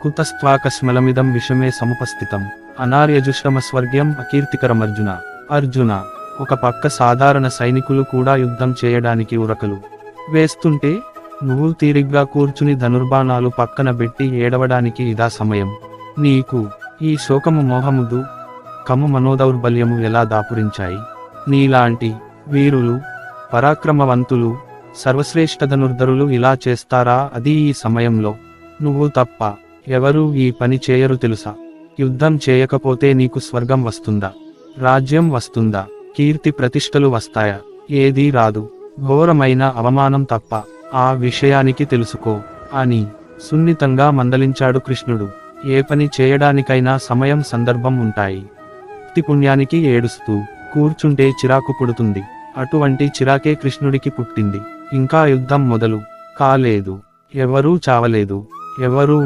కుతస్త్వాకస్మలమిదం విషమే సముపస్థితం అనార్యజుషమస్వర్గ్యం అకీర్తికరమర్జున. అర్జున, ఒక పక్క సాధారణ సైనికులు కూడా యుద్ధం చేయడానికి ఉరకలు వేస్తుంటే నువ్వు తీరిగ్గా కూర్చుని ధనుర్బాణాలు పక్కన పెట్టి ఏడవడానికి ఇదా సమయం? నీకు ఈ శోకము మోహముదు కము మనోదౌర్బల్యము ఎలా దాపురించాయి? నీలాంటి వీరులు, పరాక్రమవంతులు, సర్వశ్రేష్ఠ ధనుర్ధరులు ఇలా చేస్తారా? అది ఈ సమయంలో నువ్వు తప్ప ఎవరూ ఈ పని చేయరు తెలుసా? యుద్ధం చేయకపోతే నీకు స్వర్గం వస్తుందా? రాజ్యం వస్తుందా? కీర్తి ప్రతిష్టలు వస్తాయా? ఏదీ రాదు. ఘోరమైన అవమానం తప్ప. ఆ విషయానికి తెలుసుకో అని సున్నితంగా మందలించాడు కృష్ణుడు. ఏ పని చేయడానికైనా సమయం సందర్భం ఉంటాయి. భక్తి పుణ్యానికి ఏడుస్తూ కూర్చుంటే చిరాకు పుడుతుంది. అటువంటి చిరాకే కృష్ణుడికి పుట్టింది. ఇంకా యుద్ధం మొదలు కాలేదు. ఎవరూ చావలేదు. ఎవరూ